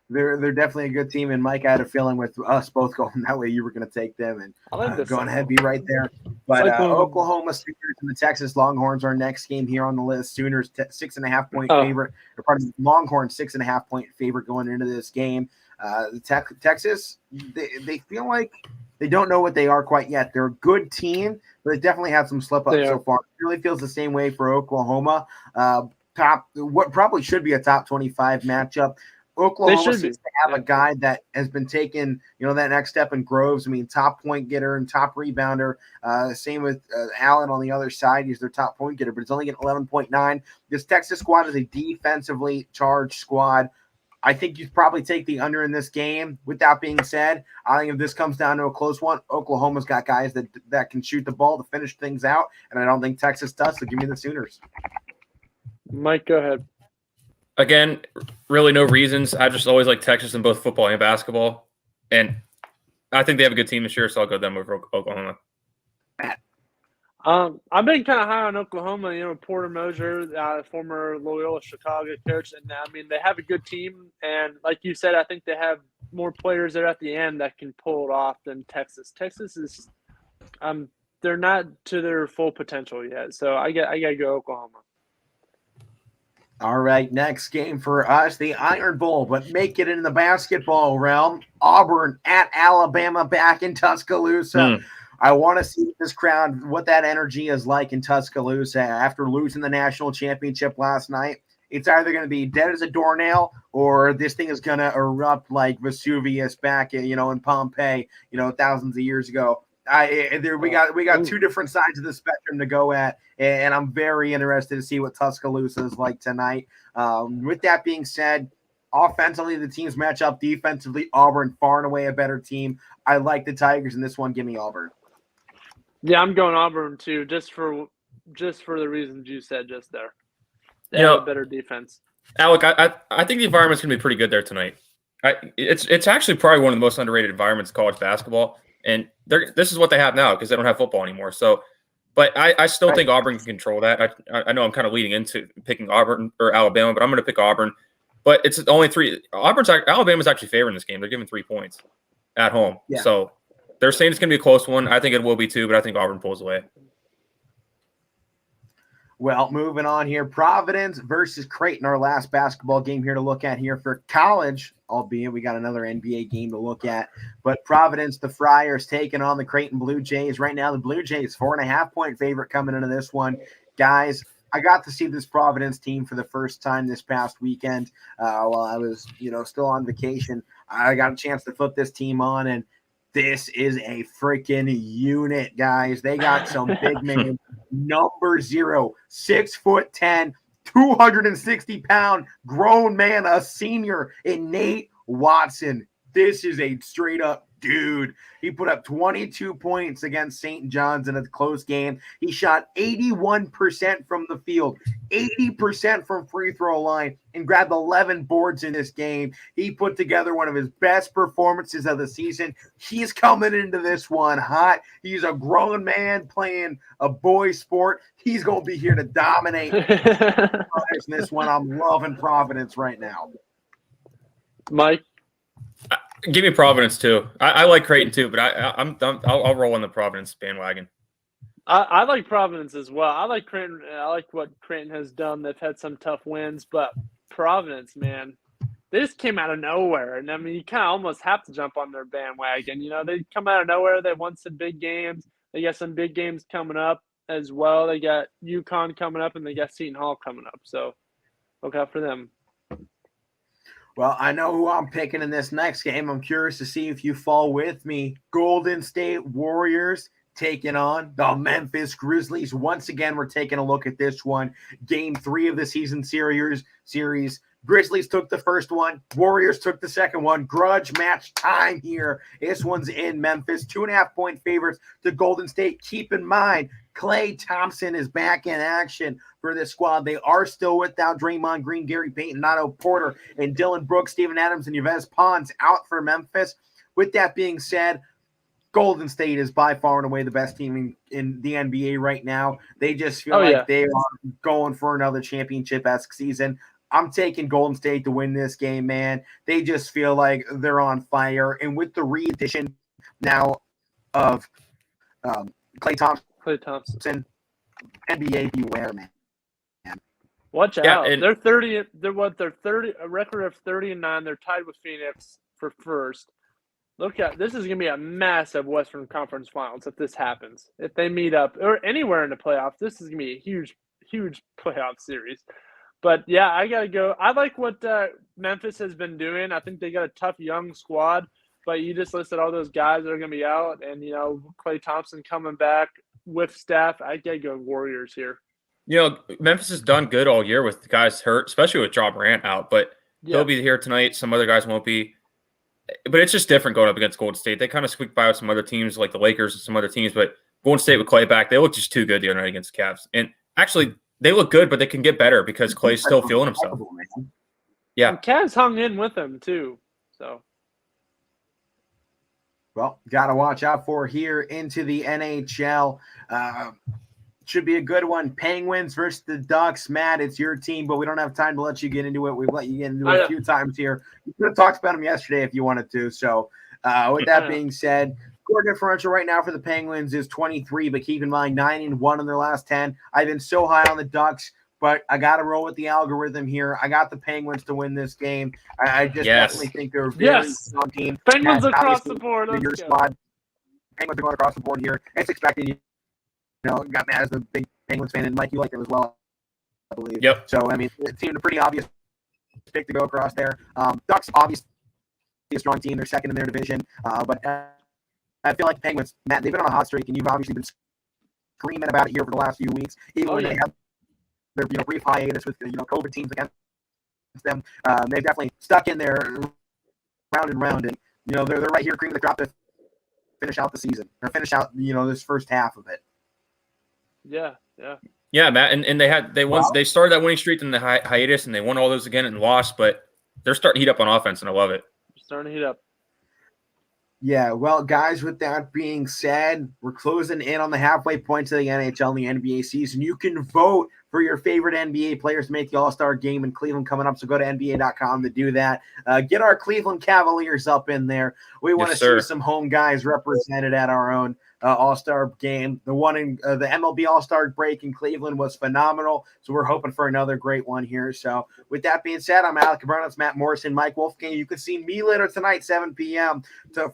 they're definitely a good team. And Mike, I had a feeling with us both going that way, you were going to take them, and going ahead, be right there. But Oklahoma Sooners and the Texas Longhorns are next game here on the list. Sooners 6.5-point favorite, or pardon me, Longhorns 6.5-point favorite going into this game. Texas, they feel like they don't know what they are quite yet. They're a good team, but they definitely have some slip-ups so far. It really feels the same way for Oklahoma. What probably should be a top 25 matchup. Oklahoma seems to have a guy that has been taking, that next step in Groves. I mean, top point getter and top rebounder. Same with Allen on the other side. He's their top point getter, but it's only getting 11.9. This Texas squad is a defensively charged squad. I think you'd probably take the under in this game. With that being said, I think if this comes down to a close one, Oklahoma's got guys that can shoot the ball to finish things out, and I don't think Texas does, so give me the Sooners. Mike, go ahead. Again, really no reasons. I just always like Texas in both football and basketball, and I think they have a good team this year, so I'll go them over Oklahoma. I've been kind of high on Oklahoma. Porter Moser, former Loyola Chicago coach, and I mean they have a good team. And like you said, I think they have more players there at the end that can pull it off than Texas. Texas is, they're not to their full potential yet. So I gotta go Oklahoma. All right, next game for us, the Iron Bowl, but make it in the basketball realm. Auburn at Alabama back in Tuscaloosa. I want to see this crowd, what that energy is like in Tuscaloosa after losing the national championship last night. It's either going to be dead as a doornail or this thing is going to erupt like Vesuvius back in Pompeii, thousands of years ago. We got two different sides of the spectrum to go at, and I'm very interested to see what Tuscaloosa is like tonight. With that being said, offensively, the teams match up. Defensively, Auburn far and away a better team. I like the Tigers in this one. Give me Auburn. Yeah, I'm going Auburn too, just for the reasons you said just there. They have a better defense. Alek, I think the environment's gonna be pretty good there tonight. It's actually probably one of the most underrated environments in college basketball, and this is what they have now because they don't have football anymore. So, but I still think Auburn can control that. I know I'm kind of leading into picking Auburn or Alabama, but I'm going to pick Auburn. But it's only 3. Alabama's actually favoring this game. They're giving 3 points at home. Yeah. So they're saying it's going to be a close one. I think it will be too, but I think Auburn pulls away. Well, moving on here, Providence versus Creighton, our last basketball game here to look at here for college, albeit we got another NBA game to look at. But Providence, the Friars, taking on the Creighton Blue Jays. Right now, the Blue Jays, 4.5-point favorite coming into this one. Guys, I got to see this Providence team for the first time this past weekend while I was, still on vacation. I got a chance to flip this team on, and this is a freaking unit, guys. They got some big men. Number 0, 6'10", 260-pound grown man, a senior in Nate Watson. This is a straight-up dude. He put up 22 points against St. John's in a close game. He shot 81% from the field, 80% from free throw line, and grabbed 11 boards in this game. He put together one of his best performances of the season. He's coming into this one hot. He's a grown man playing a boy sport. He's going to be here to dominate in this one. I'm loving Providence right now. Mike? Give me Providence too. I like Creighton too, but I'll roll on the Providence bandwagon. I like Providence as well. I like Creighton. I like what Creighton has done. They've had some tough wins, but Providence, man, they just came out of nowhere. And I mean, you kind of almost have to jump on their bandwagon. They come out of nowhere. They won some big games. They got some big games coming up as well. They got UConn coming up, and they got Seton Hall coming up. So look out for them. Well, I know who I'm picking in this next game. I'm curious to see if you fall with me. Golden State Warriors taking on the Memphis Grizzlies. Once again, we're taking a look at this one. Game 3 of the season series. Grizzlies took the first one. Warriors took the second one. Grudge match time here. This one's in Memphis. 2.5-point favorites to Golden State. Keep in mind, Klay Thompson is back in action for this squad. They are still without Draymond Green, Gary Payton, Otto Porter, and Dylan Brooks, Steven Adams, and Yves Pons out for Memphis. With that being said, Golden State is by far and away the best team in the NBA right now. They just feel they are going for another championship-esque season. I'm taking Golden State to win this game, man. They just feel like they're on fire. And with the re-addition now of Klay Thompson, NBA beware, man. Watch out. They're 30. They're 30, a record of 30-9. They're tied with Phoenix for first. Look at this is gonna be a massive Western Conference Finals if this happens. If they meet up or anywhere in the playoffs, this is gonna be a huge playoff series. But yeah, I gotta go. I like what Memphis has been doing. I think they got a tough young squad. But you just listed all those guys that are gonna be out, and Klay Thompson coming back with Steph. I gotta go Warriors here. Memphis has done good all year with guys hurt, especially with Ja Morant out. But he'll be here tonight. Some other guys won't be. But it's just different going up against Golden State. They kind of squeaked by with some other teams like the Lakers and some other teams. But Golden State with Klay back, they look just too good the other night against the Cavs. And actually, they look good, but they can get better because Klay's still feeling himself. Yeah. And Cavs hung in with him too. So. Well, got to watch out for here into the NHL. Should be a good one. Penguins versus the Ducks. Matt, it's your team, but we don't have time to let you get into it. We've let you get into it a few times here. We could have talked about them yesterday if you wanted to. So with that being said, score differential right now for the Penguins is 23, but keep in mind 9-1 in their last 10. I've been so high on the Ducks, but I got to roll with the algorithm here. I got the Penguins to win this game. I just definitely think they're a very strong team. Penguins across the board. Your squad. Penguins are going across the board here. It's expected. Got Matt as a big Penguins fan, and Mike, you like them as well, I believe. Yep. So, I mean, it seemed a pretty obvious pick to go across there. Ducks, obviously, a strong team. They're second in their division. But I feel like the Penguins, Matt, they've been on a hot streak, and you've obviously been screaming about it here for the last few weeks, even when they have their brief hiatus with COVID teams against them. They've definitely stuck in there round and round, and they're right here creaming the crop to finish out the season or finish out this first half of it. Yeah, Matt, and they started that winning streak in the hiatus, and they won all those again and lost, but they're starting to heat up on offense, and I love it. Starting to heat up. Yeah, well, guys, with that being said, we're closing in on the halfway point to the NHL and the NBA season. You can vote for your favorite NBA players to make the All-Star game in Cleveland coming up, so go to NBA.com to do that. Get our Cleveland Cavaliers up in there. We want to see some home guys represented at our own All-Star game. The one in the MLB All-Star break in Cleveland was phenomenal, so we're hoping for another great one here. So with that being said, I'm Alek, Koberna, it's Matt Morrison, Mike Wolfgang. You can see me later tonight, 7 p.m.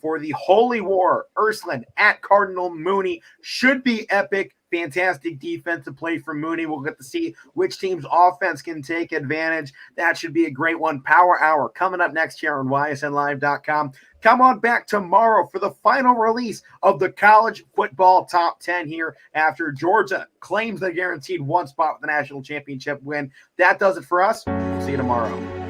for the Holy War, Ursuline at Cardinal Mooney. Should be epic. Fantastic defensive play from Mooney. We'll get to see which team's offense can take advantage. That should be a great one. Power Hour coming up next here on YSNLive.com. Come on back tomorrow for the final release of the college football top 10 here after Georgia claims the guaranteed one spot with the national championship win. That does it for us. See you tomorrow.